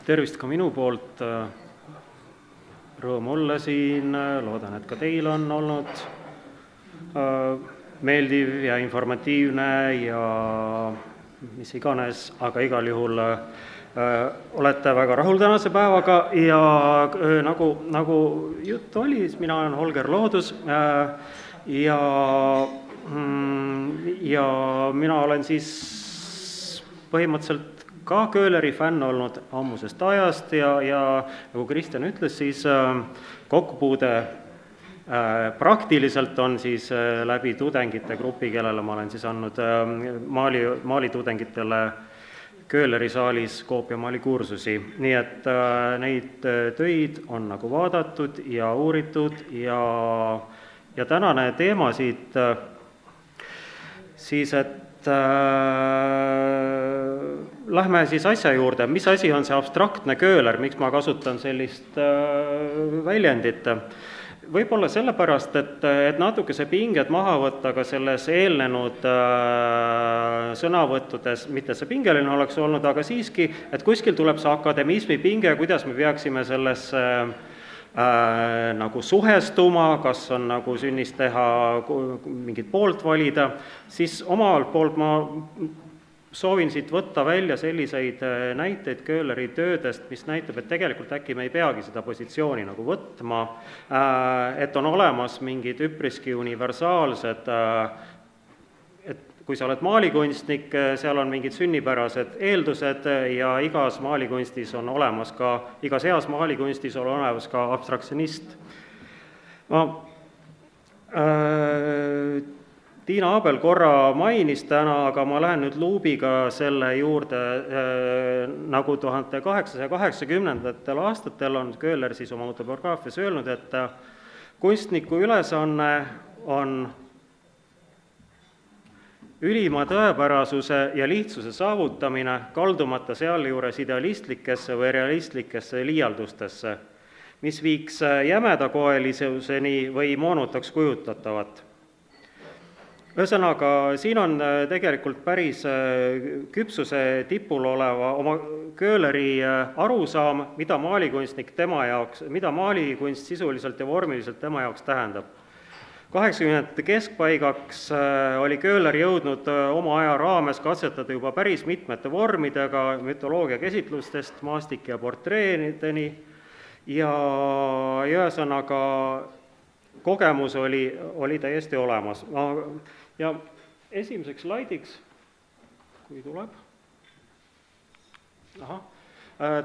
Tervist ka minu poolt, rõõm olla siin, loodan, et ka teil on olnud meeldiv ja informatiivne ja mis iganes, aga igal juhul olete väga rahul tänase päevaga ja nagu jutt oli, siis mina olen Holger Loodus ja mina olen siis põhimõtteliselt ka Köhleri fänn olnud ammusest ajast ja nagu Kristjan ütles, siis kokkupuude praktiliselt on siis läbi tudengite grupi, kellele ma olen siis andnud maali tudengitele Köhleri saalis koopiamaali kursusi. Nii et neid töid on nagu vaadatud ja uuritud ja tänane teema siit siis, et lähme siis asja juurde, mis asi on see abstraktne Köhler, miks ma kasutan sellist väljendit. Võib-olla sellepärast, et natuke see pinged maha võtta ka selles eelnenud sõnavõttudes, mitte see pingeline oleks olnud, aga siiski, et kuskil tuleb see akademismi pinge, kuidas me peaksime sellesse nagu suhestuma, kas on nagu sünnis teha mingit poolt valida, siis omalt poolt ma soovin siit võtta välja selliseid näiteid Köhleri töödest, mis näitab, et tegelikult äkki me ei peagi seda positsiooni nagu võtma, et on olemas mingid üpriski universaalsed, et kui sa oled maalikunstnik, seal on mingid sünnipärased eeldused ja igas maalikunstis on olemas ka, igas heas maalikunstis on olemas ka abstraktsionist. Tiina Abel korra mainis täna, aga ma lähen nüüd luubiga selle juurde, nagu 1880. aastatel on Köhler siis oma autobiograafias öelnud, et kunstniku ülesanne on ülima tõepärasuse ja lihtsuse saavutamine, kaldumata sealjuures idealistlikesse või realistlikesse liialdustesse, mis viiks jämedakoelisuseni või moonutaks kujutatavat. Ühesõnaga, siin on tegelikult päris küpsuse tipul oleva oma Köhleri arusaam, mida maalikunstnik tema jaoks, mida maalikunst sisuliselt ja vormiliselt tema jaoks tähendab. 80. keskpaigaks oli Köhler jõudnud oma aja raames katsetada juba päris mitmete vormidega, mütoloogia käsitlustest maastike ja portreedeni ja ühesõnaga kogemus oli täiesti olemas. Ja esimeseks slaidiks, kui tuleb,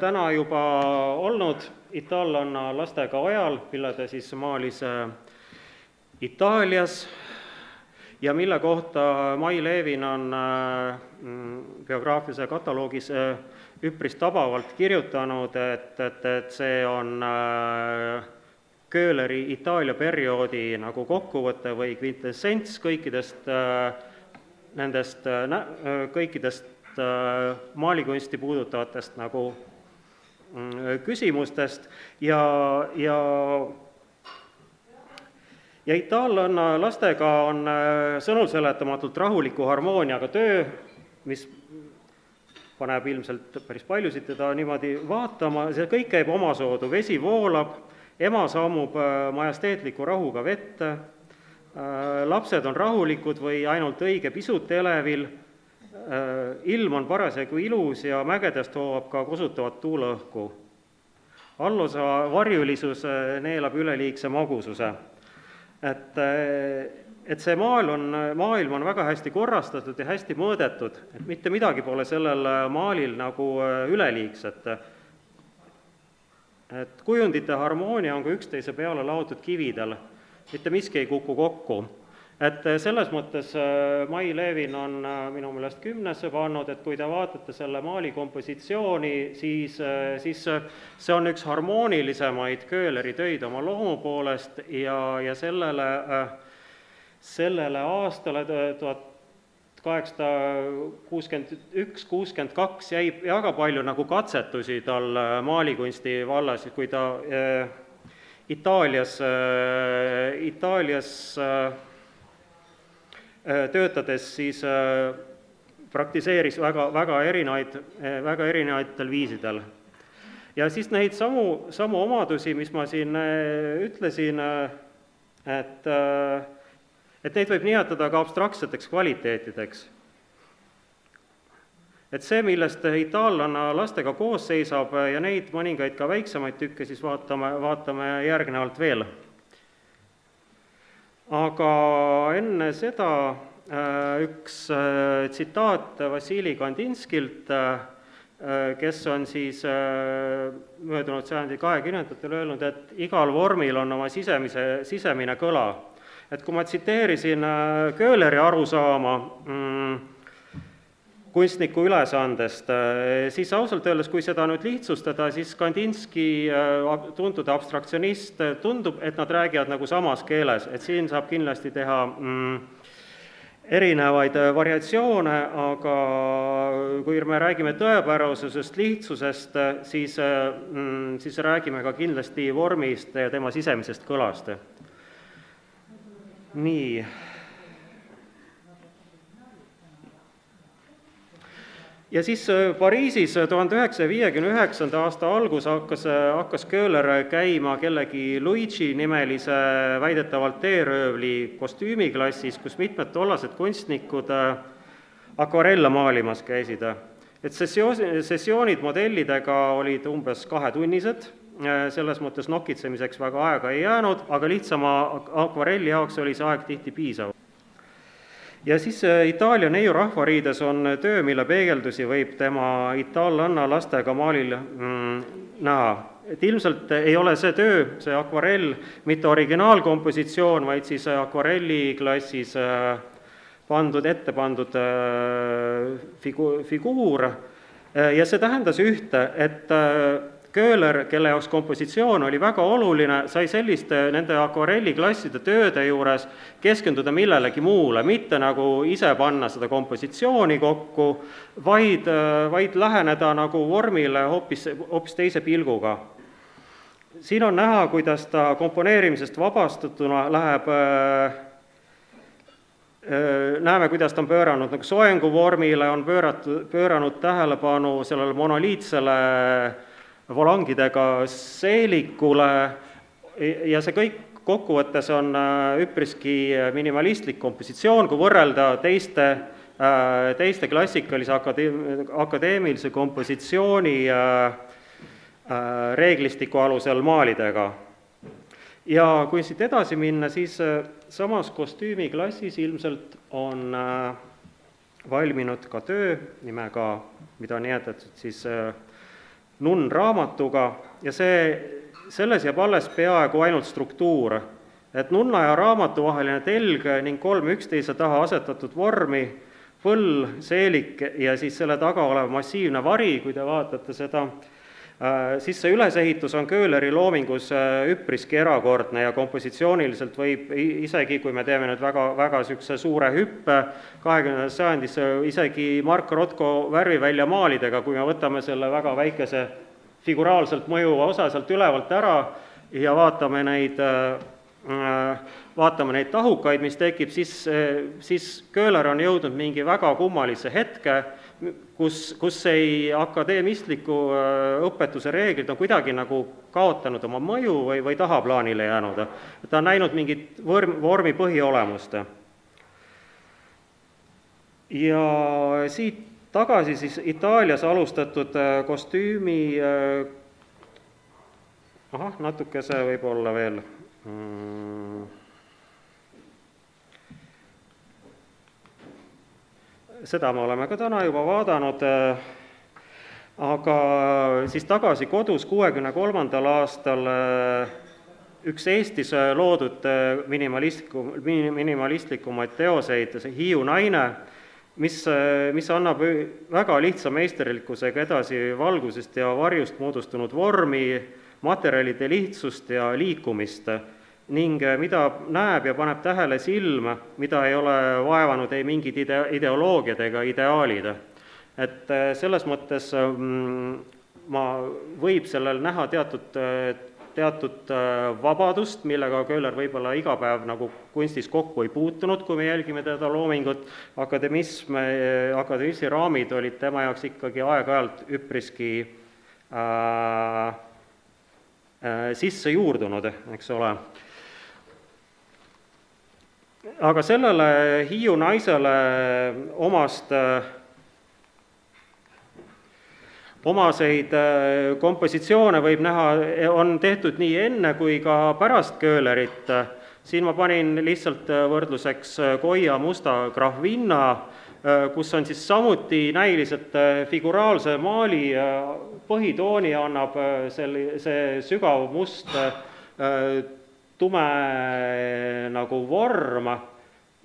täna juba olnud itaallanna lastega ojal, mille ta siis maalis Itaalias ja mille kohta Mai Levin on biograafilise kataloogis üpris tabavalt kirjutanud, et see on Köhleri Itaalia perioodi nagu kokkuvõte või kvintessents kõikidest maalikunsti puudutavatest nagu küsimustest ja itaallanna lastega on sõnulseletamatult rahuliku harmooniaga töö, mis paneb ilmselt päris paljusid teda niimoodi vaatama, see kõik käib omasoodu, vesi voolab, ema sammub majesteetliku rahuga vette, lapsed on rahulikud või ainult õige pisut elevil, ilm on parasjagu ilus ja mägedest hoovab ka kosutavat tuuleõhku. Allosa varjulisus neelab üleliigse magususe. Et see maailm on väga hästi korrastatud ja hästi mõõdetud, et mitte midagi pole sellel maalil nagu üleliigset. Et kujundite harmoonia on ka üksteise peale laotud kividel, mitte miski ei kuku kokku. Et selles mõttes Mai Levin on minu meelest 10 pannud, et kui te vaatate selle maali kompositsiooni, siis see on üks harmoonilisemaid Köhleri töid oma loomu poolest ja sellele aastale 1861-62 jäi väga palju nagu katsetusi tal maalikunsti vallas, kui ta Itaalias töötades siis praktiseeris väga erinevatel viisidel. Ja siis neid samu omadusi, mis ma siin ütlesin, et neid võib nimetada ka abstraktseteks kvaliteetideks. Et see, millest itaallanna lastega koos seisab ja neid mõningaid ka väiksemaid tükke, siis vaatame järgnevalt veel. Aga enne seda üks tsitaat Vassili Kandinskilt, kes on siis möödunud sajandi 20-ndatel öelnud, et igal vormil on oma sisemine kõla. Et kui ma tsiteerisin Köhleri arusaama kunstniku ülesandest, siis ausalt öeldes, kui seda nüüd lihtsustada, siis Kandinski tuntud abstraktsionist tundub, et nad räägivad nagu samas keeles, et siin saab kindlasti teha erinevaid variatsioone, aga kui me räägime tõepärasusest, lihtsusest, siis räägime ka kindlasti vormist ja tema sisemisest kõlast. Nii. Ja siis Pariisis 1959. aasta algus hakkas Köhler käima kellegi Luigi nimelise väidetavalt teeröövli kostüümiklassis, kus mitmed tollased kunstnikud akvarelle maalimas käisid. Et sessioonid modellidega olid umbes 2-tunnised, selles mõttes nokitsemiseks väga aega ei jäänud, aga lihtsama akvarelli jaoks oli see aeg tihti piisav. Ja siis Itaalia neiu rahvariides on töö, mille peegeldusi võib tema itaallanna lastega maalil näha. Et ilmselt ei ole see töö, see akvarell, mitte originaalkompositsioon, vaid siis akvarelli klassis ette pandud figuur. Ja see tähendas ühte, et Köhler, kelle jaoks kompositsioon oli väga oluline, sai selliste nende akvarelliklasside tööde juures keskenduda millelegi muule, mitte nagu ise panna seda kompositsiooni kokku, vaid läheneda nagu vormile hoopis teise pilguga. Siin on näha, kuidas ta komponeerimisest vabastatuna näeme, kuidas ta on pööranud nagu soenguvormile, on pööranud tähelepanu sellele monoliitsele volangidega seelikule ja see kõik kokkuvõttes on üpriski minimalistlik kompositsioon, kui võrrelda teiste klassikalise akadeemilise kompositsiooni reeglistiku alusel maalidega. Ja kui siit edasi minna, siis samas kostüümiklassis ilmselt on valminud ka töö nimega, mida on nimetatud siis Nunn raamatuga ja selles jääb alles peaaegu ainult struktuur, et nunna ja raamatu vaheline telg ning 3 üksteise taha asetatud vormi, põll, seelik ja siis selle taga olev massiivne vari, kui te vaatate seda, siis see ülesehitus on Köhleri loomingus üpriski erakordne ja kompositsiooniliselt võib isegi, kui me teeme nüüd väga suure hüppe 20. sajandis, isegi Mark Rothko värviväljamaalidega, kui me võtame selle väga väikese figuraalselt mõjuva osa sealt ülevalt ära ja vaatame neid tahukaid, mis tekib, siis Köhler on jõudnud mingi väga kummalise hetke, kus ei akadeemistliku õpetuse reeglid on kuidagi nagu kaotanud oma mõju või tahaplaanile jäänud. Ta on näinud mingit vormi põhiolemust. Ja siit tagasi siis Itaalias alustatud kostüümi, natuke see võib olla veel. Seda me oleme ka täna juba vaadanud, aga siis tagasi kodus 63. aastal üks Eestis loodud minimalistlikumaid teoseid, see Hiiu naine, mis annab väga lihtsa meisterlikkusega edasi valgusest ja varjust moodustunud vormi, materjalide lihtsust ja liikumist, ning mida näeb ja paneb tähele silm, mida ei ole vaevanud ei mingid ideoloogiad ega ideaalid. Et selles mõttes võib sellel näha teatud vabadust, millega Köhler võib-olla iga päev nagu kunstis kokku ei puutunud, kui me jälgime teda loomingut. Akademismi raamid olid tema jaoks ikkagi aeg-ajalt üpriski sisse juurdunud, eks ole. Aga sellele Hiiu naisele omaseid kompositsioone võib näha, on tehtud nii enne kui ka pärast Köhlerit. Siin ma panin lihtsalt võrdluseks Goya musta Grahvinna, kus on siis samuti näiliselt figuraalse maali põhitooni annab see sügav must tume nagu vorm,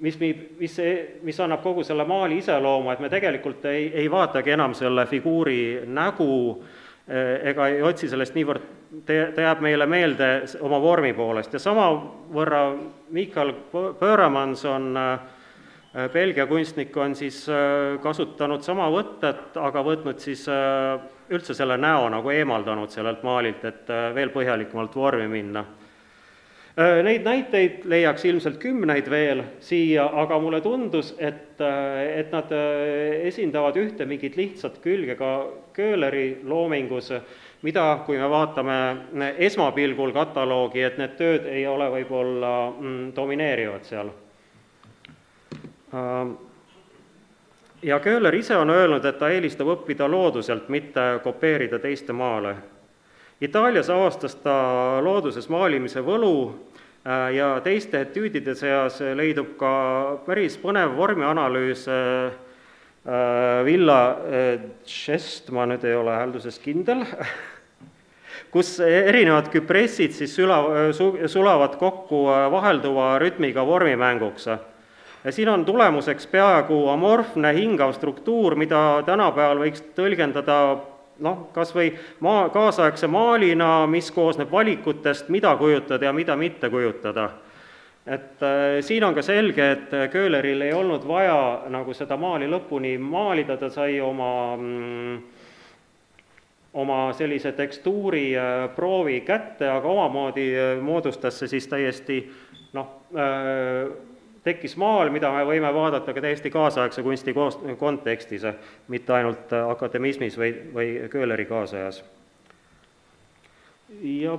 mis annab kogu selle maali iseloomu, et me tegelikult ei vaatagi enam selle figuuri nägu ega ei otsi sellest niivõrd, ta jääb meile meelde oma vormi poolest. Ja samavõrra Michael Pööramans on Belgia kunstnik, on siis kasutanud sama võtet, aga võtnud siis üldse selle näo nagu eemaldanud sellelt maalilt, et veel põhjalikumalt vormi minna. Neid näiteid leiaks ilmselt 10 veel siia, aga mulle tundus, et nad esindavad ühte mingit lihtsat külge ka Köhleri loomingus, mida, kui me vaatame esmapilgul kataloogi, et need tööd ei ole võib-olla domineerivad seal. Ja Köhler ise on öelnud, et ta eelistab õppida looduselt, mitte kopeerida teiste maale. Itaalias avastas ta looduses maalimise võlu ja teiste etüüdide seas leidub ka päris põnev vormianalüüs Villa Chest, ma nüüd ei ole häälduses kindel, kus erinevad küpressid siis sulavad kokku vahelduva rütmiga vormimänguks. Ja siin on tulemuseks peaaegu amorfne hingav struktuur, mida tänapäeval võiks tõlgendada kas või kaasaegse maalina, mis koosneb valikutest, mida kujutada ja mida mitte kujutada. Et siin on ka selge, et Köhleril ei olnud vaja nagu seda maali lõpuni maalida, ta sai oma sellise tekstuuri proovi kätte, aga omamoodi moodustas see siis täiesti tekkis maal, mida me võime vaadata ka täiesti kaasaegse kunsti kontekstis, mitte ainult akademismis või Köhleri kaasajas. Ja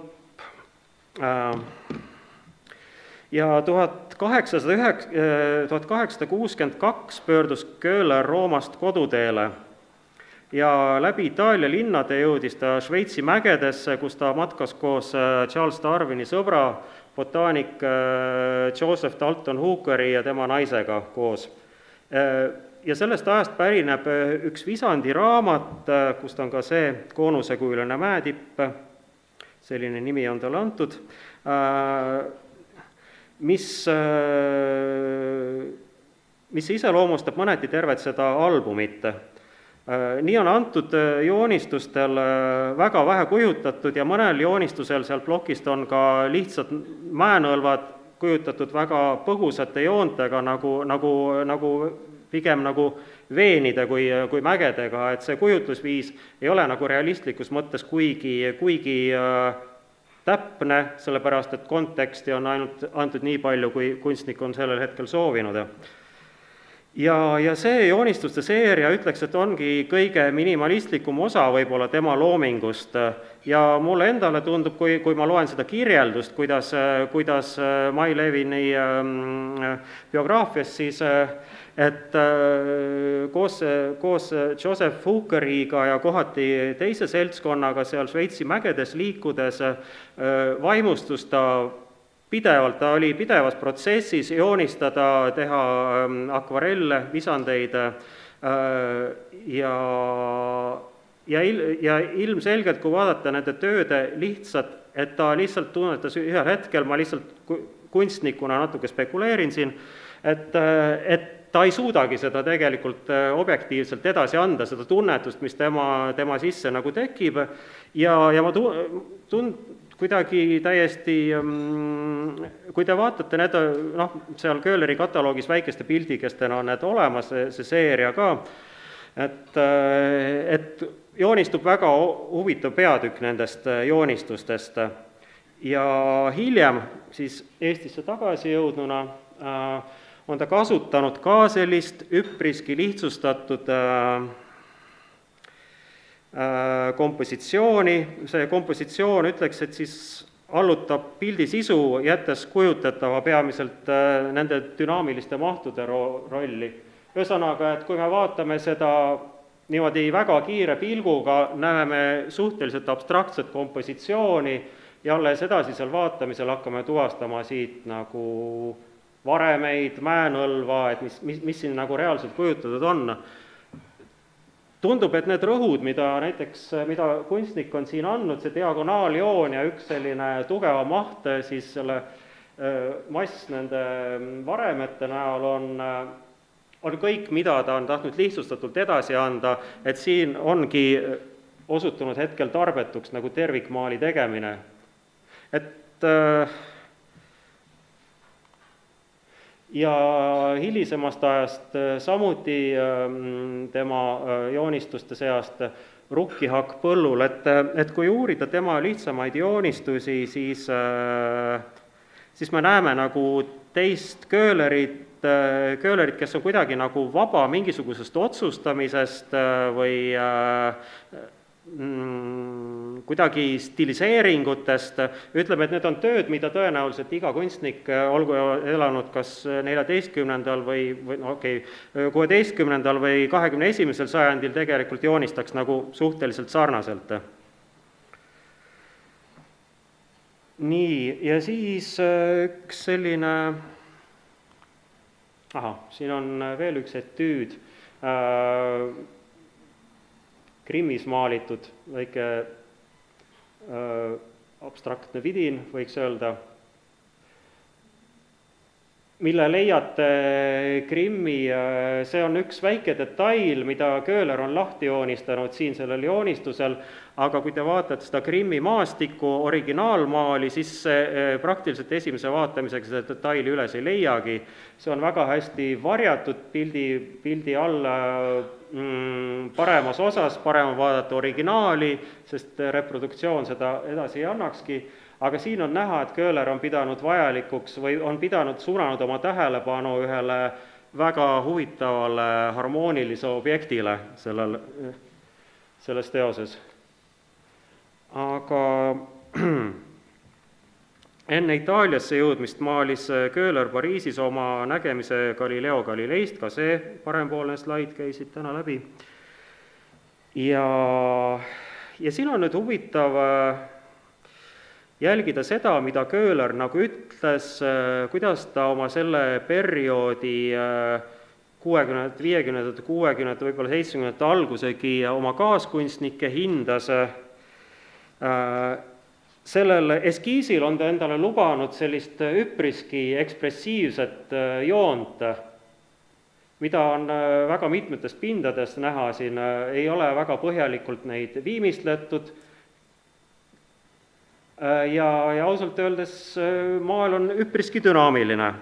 1862 pöördus Köhler Roomast koduteele ja läbi Itaalia linnade jõudis ta Šveitsi mägedesse, kus ta matkas koos Charles Darwini sõbra, botaanik Joseph Dalton Hookeri ja tema naisega koos. Ja sellest ajast pärineb üks Visandi raamat, kust on ka see koonusekujuline mäetipp, selline nimi on talle antud, mis iseloomustab mõneti tervet seda albumit. Nii on antud joonistustel väga vähe kujutatud ja mõnel joonistusel sealt plokist on ka lihtsad mäenõlvad kujutatud väga põgusate joontega, nagu pigem nagu veenide kui mägedega, et see kujutlusviis ei ole nagu realistlikus mõttes kuigi täpne, sellepärast et konteksti on ainult antud nii palju, kui kunstnik on sellel hetkel soovinud. Ja see joonistuste seeria ütleks, et ongi kõige minimalistlikum osa võib-olla tema loomingust ja mulle endale tundub, kui ma loen seda kirjeldust, kuidas Mai Levini biograafias siis, et koos Joseph Hookeriga ja kohati teise seltskonnaga seal Šveitsi mägedes liikudes vaimustus ta pidevalt, ta oli pidevas protsessis joonistada, teha akvarelle, visandeid ja ilmselgelt, kui vaadata nende tööde lihtsalt, et ta lihtsalt tunnetas ühel hetkel, ma lihtsalt kunstnikuna natuke spekuleerin siin, et ta ei suudagi seda tegelikult objektiivselt edasi anda, seda tunnetust, mis tema sisse nagu tekib ja ma kuidagi täiesti, kui te vaatate need, seal Köhleri kataloogis väikeste pildikestena on need olemas, see seeria ka, et joonistub väga huvitav peatükk nendest joonistustest ja hiljem siis Eestisse tagasi jõudnuna on ta kasutanud ka sellist üpriski lihtsustatud kompositsiooni, see kompositsioon ütleks, et siis allutab pildi sisu, jättes kujutatava peamiselt nende dünaamiliste mahtude rolli. Ühesõnaga, et kui me vaatame seda niimoodi väga kiire pilguga, näeme suhteliselt abstraktset kompositsiooni ja alles edasisel vaatamisel hakkame tuvastama siit nagu varemeid, mäenõlva, et mis siin nagu reaalselt kujutatud on. Tundub, et need rõhud, mida kunstnik on siin andnud, see diagonaaljoon ja üks selline tugeva maht, siis selle mass nende varemete näol on kõik, mida ta on tahtnud lihtsustatult edasi anda, et siin ongi osutunud hetkel tarbetuks nagu tervikmaali tegemine. Et ja hilisemast ajast samuti tema joonistuste seast rukkihakk põllul, et kui uurida tema lihtsamaid joonistusi, siis me näeme nagu teist Köhlerit, kes on kuidagi nagu vaba mingisugusest otsustamisest või kuidagi stiliseeringutest, ütleme, et need on tööd, mida tõenäoliselt iga kunstnik, olgu elanud kas 14. või 16. või 21. sajandil tegelikult joonistaks nagu suhteliselt sarnaselt. Nii, ja siis üks selline, siin on veel üks etüüd, Grimmis maalitud väike abstraktne vidin, võiks öelda, mille leiate Grimmi, see on üks väike detail, mida Köhler on lahti joonistanud siin sellel joonistusel, aga kui te vaatate seda Grimmi maastikku originaalmaali, siis praktiliselt esimese vaatamisega seda detaili üles ei leiagi. See on väga hästi varjatud pildi all paremas osas, parem on vaadata originaali, sest reproduktsioon seda edasi ei annakski, aga siin on näha, et Köhler on pidanud vajalikuks või on suunanud oma tähelepanu ühele väga huvitavale harmoonilise objektile selles teoses. Aga enne Itaaliasse jõudmist maalis Köhler Pariisis oma nägemise Galileo Galileist, ka see parempoolne slaid käisid täna läbi. Ja siin on nüüd huvitav jälgida seda, mida Köhler nagu ütles, kuidas ta oma selle perioodi 60, 50, 60, võib-olla 70 algusegi oma kaaskunstnikke hindas. Sellel eskiisil on ta endale lubanud sellist üpriski ekspressiivset joont, mida on väga mitmetest pindadest näha siin, ei ole väga põhjalikult neid viimistletud ja ausalt öeldes maal on üpriski dünaamiline.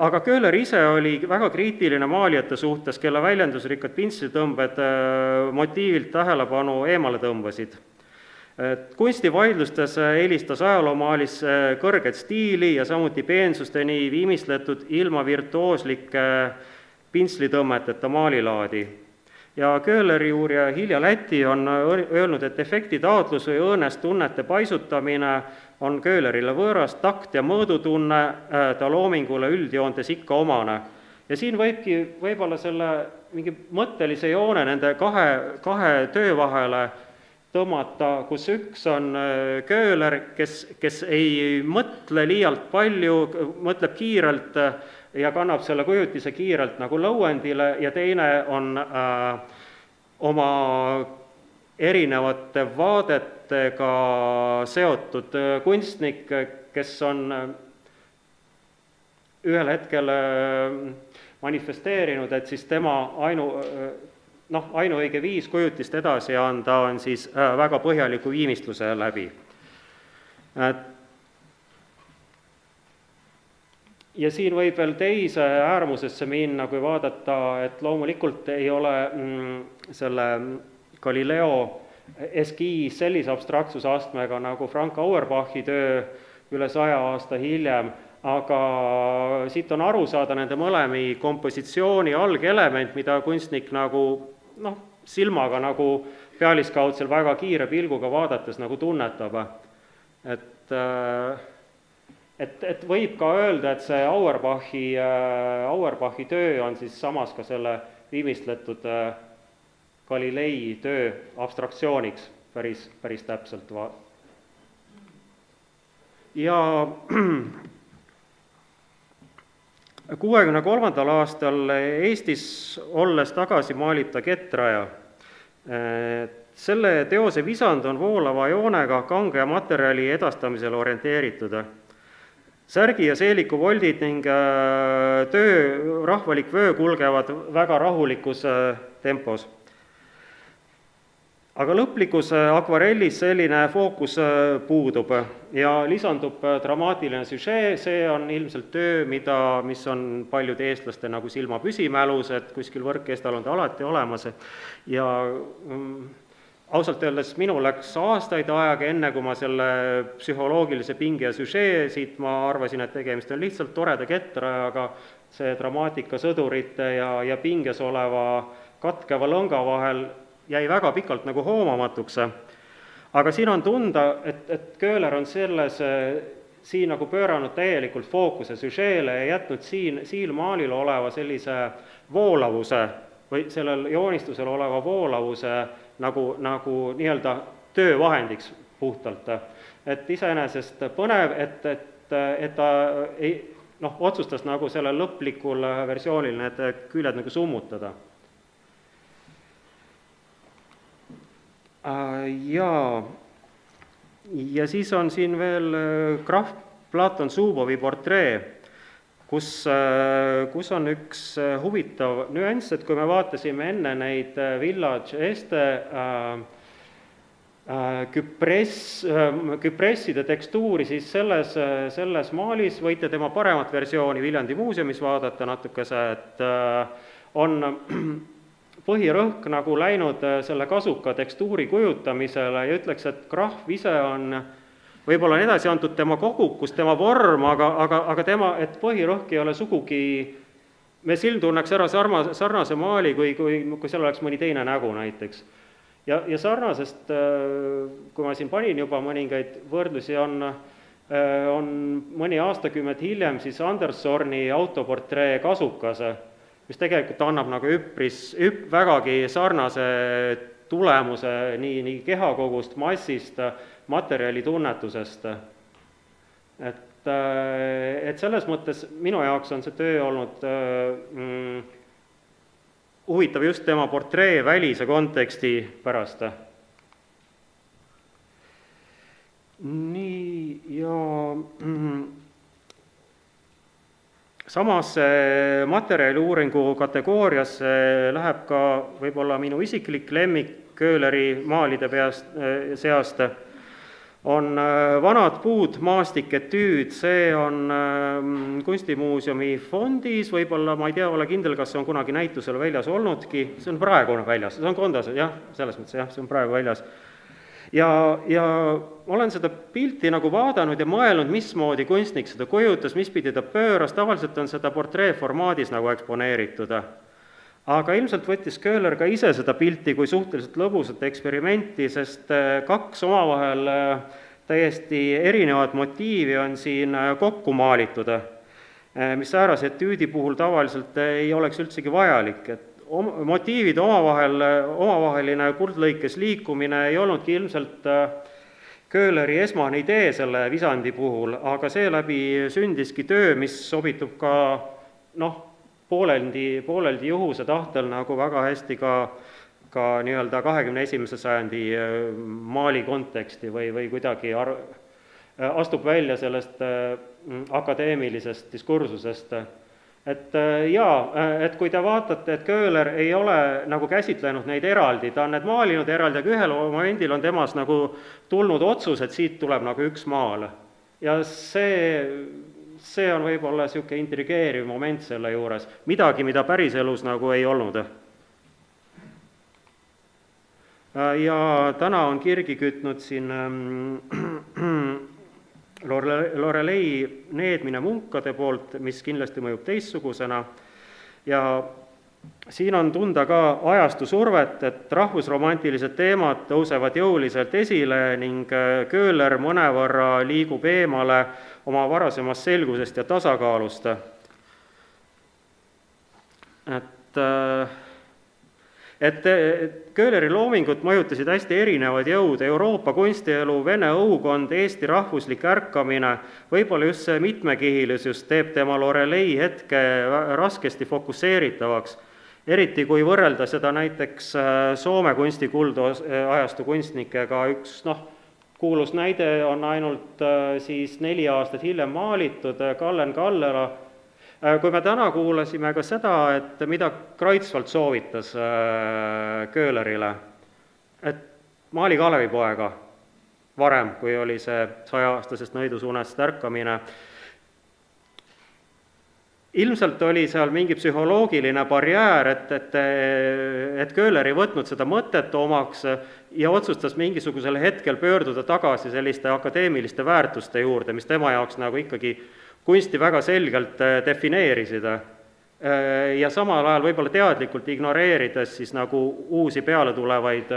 Aga Köhler ise oli väga kriitiline maalijate suhtes, kelle väljendusrikkad pintslitõmbed motiivilt tähelepanu eemale tõmbasid. Kunstivaidlustes eelistas ajaloomaalis kõrget stiili ja samuti peensusteni viimistletud ilma virtuooslike pintslitõmmeteta maalilaadi. Ja Köhleri uurija Hilja Läti on öelnud, et efekti taotlus või õõnestunnete paisutamine on Köhlerile võõras, takt ja mõõdutunne ta loomingule üldjoontes ikka omane. Ja siin võibki võib-olla selle mingi mõttelise joone nende kahe töö vahele tõmmata, kus üks on Köhler, kes ei mõtle liialt palju, mõtleb kiirelt ja kannab selle kujutise kiirelt nagu lõuendile ja teine on oma erinevate vaadetega seotud kunstnik, kes on ühel hetkel manifesteerinud, et siis tema ainuõige viis kujutist edasi anda on siis väga põhjaliku viimistluse läbi. Ja siin võib veel teise äärmusesse minna, kui vaadata, et loomulikult ei ole selle Galileo eskiis sellise abstraktsusastmega nagu Frank Auerbachi töö üle 100 aasta hiljem, aga siit on aru saada nende mõlemi kompositsiooni algelement, mida kunstnik nagu silmaga nagu pealiskaudsel väga kiire pilguga vaadates nagu tunnetab. Et võib ka öelda, et see Auerbachi töö on siis samas ka selle viimistletud Galilei töö abstraktsiooniks päris täpselt. Ja 1963. aastal Eestis olles tagasi maalib ta Kettraja. Selle teose visand on voolava joonega kange materjali edastamisele orienteeritud. Särgi ja seeliku voldid ning rahvalik vöö kulgevad väga rahulikus tempos. Aga lõplikus akvarellis selline fookus puudub ja lisandub dramaatiline süžee, see on ilmselt töö, mis on paljude eestlaste nagu silma püsimälus, et kuskil võrkkestal on ta alati olemas ja ausalt öeldes minul läks aastaid aega, enne kui ma selle psühholoogilise pinge ja süžee, siit ma arvasin, et tegemist on lihtsalt toreda Kettrajaga, see dramaatika sõdurite ja pinges oleva katkeva lõnga vahel jäi väga pikalt nagu hoomamatuks. Aga siin on tunda, et Köhler on siin nagu pööranud täielikult fookuse süžeele ja jätnud siilmaalil oleva sellise voolavuse või sellel joonistusel oleva voolavuse nagu nii-öelda töövahendiks puhtalt. Et iseenesest põnev, et ta otsustas nagu sellel lõplikul versioonil need küljed nagu summutada. Ja siis on siin veel Graf Platon Zubovi portree, kus on üks huvitav nüanss, et kui me vaatasime enne neid Village Este küpresside tekstuuri, siis selles maalis võite tema paremat versiooni Viljandi muuseumis vaadata natukese, et on põhirõhk nagu läinud selle kasuka tekstuuri kujutamisele ja ütleks, et Graf ise on võib-olla on edasi antud tema kogukus, tema vorm, aga tema, et põhirõhk ei ole sugugi, me silm tunneks ära sarnase maali, kui seal oleks mõni teine nägu näiteks. Ja sarnasest, kui ma siin panin juba mõningaid võrdlusi, on mõni aastakümmet hiljem siis Andersoni autoportree Kasukas, mis tegelikult annab nagu vägagi sarnase tulemuse nii kehakogust, massist, materjali tunnetusest. Et selles mõttes minu jaoks on see töö olnud huvitav just tema portree välise konteksti pärast. Nii, ja samas materjaliuuringu kategooriasse läheb ka võib-olla minu isiklik lemmik Köhleri maalide seast, on vanad puud, maastik, etüüd, see on Kunstimuuseumi fondis, võib-olla ma ei tea, ole kindel, kas see on kunagi näitusel väljas olnudki, see on praegu väljas, see on Kondas, jah, selles mõttes, jah, see on praegu väljas. Ja olen seda pilti nagu vaadanud ja mõelnud, mismoodi kunstnik seda kujutas, mispidi ta pööras, tavaliselt on seda portree formaadis nagu eksponeeritud. Aga ilmselt võttis Köhler ka ise seda pilti kui suhteliselt lõbusat eksperimenti, sest kaks omavahel täiesti erinevat motiivi on siin kokku maalitud, mis säärase etüüdi puhul tavaliselt ei oleks üldsegi vajalik. Et motiivid omavaheline kuldlõikes liikumine ei olnudki ilmselt Köhleri esmane idee selle visandi puhul, aga seeläbi sündiski töö, mis sobitub ka pooleldi juhuse tahtel nagu väga hästi ka nii-öelda 21. sajandi maali konteksti või kuidagi astub välja sellest akadeemilisest diskursusest. Et kui te vaatate, et Köhler ei ole nagu käsitlenud neid eraldi, ta on need maalinud eraldi, aga ühel momendil on temas nagu tulnud otsus, et siit tuleb nagu üks maal. Ja see on võib-olla niisugune intrigeeriv moment selle juures, midagi, mida päriselus nagu ei olnud. Ja täna on kirgi kütnud siin Lorelei needmine munkade poolt, mis kindlasti mõjub teistsugusena, ja siin on tunda ka ajastu survet, et rahvusromantilised teemad tõusevad jõuliselt esile ning Köhler mõnevõrra liigub eemale oma varasemast selgusest ja tasakaalust. Et Köhleri loomingut mõjutasid hästi erinevad jõud, Euroopa kunstielu, Vene õukond, Eesti rahvuslik ärkamine, võib-olla just see mitmekihilisus teeb tema Lorelei hetke raskesti fokusseeritavaks, eriti kui võrrelda seda näiteks Soome kunstikuldajastu kunstnikega. Üks kuulus näide on ainult siis 4 aastat hiljem maalitud Kallen Kallela. Kui me täna kuulasime ka seda, et mida Kreutzwald soovitas Köhlerile, et maali Kalevipoega varem, kui oli see 100-aastasest nõidusunest ärkamine, ilmselt oli seal mingi psühholoogiline barjäär, et Köhler ei võtnud seda mõtet omaks ja otsustas mingisugusel hetkel pöörduda tagasi selliste akadeemiliste väärtuste juurde, mis tema jaoks nagu ikkagi kunsti väga selgelt defineerisid ja samal ajal võib-olla teadlikult ignoreerides siis nagu uusi peale tulevaid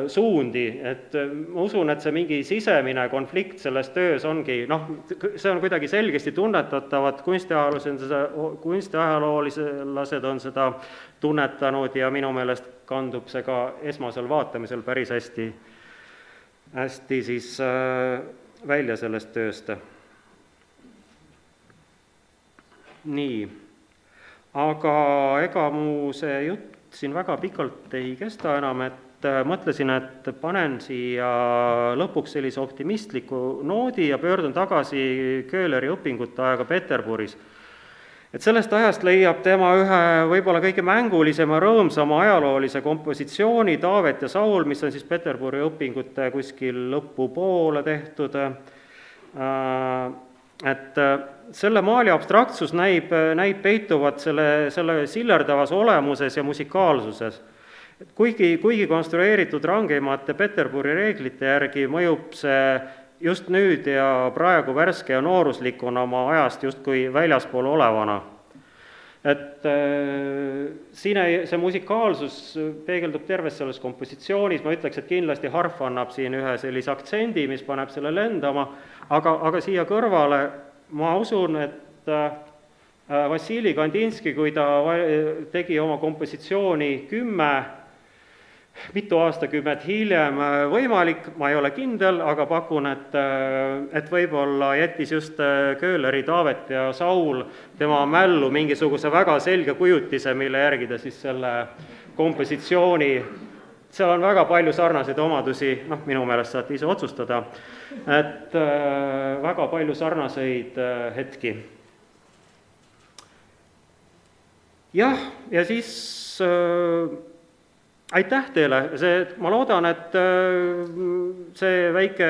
suundi, et ma usun, et see mingi sisemine konflikt selles töös ongi, see on kuidagi selgesti tunnetatavat, kunstiajaloolased on seda tunnetanud ja minu meelest kandub see ka esmasel vaatamisel päris hästi siis välja sellest tööst. Nii, aga ega mu see jutt siin väga pikalt ei kesta enam, et mõtlesin, et panen siia lõpuks sellise optimistliku noodi ja pöördun tagasi Köhleri õpingute aega Peterburis. Et sellest ajast leiab tema ühe võib-olla kõige mängulisema, rõõmsama ajaloolise kompositsiooni Taavet ja Saul, mis on siis Peterburi õpingute kuskil lõpupoole tehtud, et selle maali abstraktsus näib peituvat selle sillerdavas olemuses ja musikaalsuses. Kuigi konstrueeritud rangeimate Peterburi reeglite järgi mõjub see just nüüd ja praegu värske ja nooruslikuna oma ajast justkui väljaspool olevana. Et siin see musikaalsus peegeldub terves selles kompositsioonis, ma ütleks, et kindlasti harf annab siin ühe sellise aktsendi, mis paneb selle lendama, aga siia kõrvale ma usun, et Vassili Kandinski, kui ta tegi oma kompositsiooni 10, mitu aastakümmet hiljem võimalik, ma ei ole kindel, aga pakun, et võib-olla jättis just Köhleri Taavet ja Saul tema mällu mingisuguse väga selge kujutise, mille järgi ta siis selle kompositsiooni, seal on väga palju sarnaseid omadusi, minu meelest saate ise otsustada, et väga palju sarnaseid hetki. Jah, ja siis aitäh teile, ma loodan, et see väike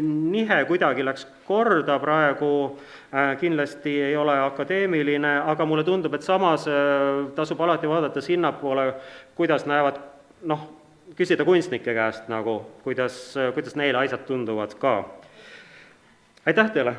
nihe kuidagi läks korda praegu, kindlasti ei ole akadeemiline, aga mulle tundub, et samas tasub alati vaadata sinnapoole, kuidas näevad, küsida kunstnike käest, kuidas neile asjad tunduvad ka. Aitäh teile!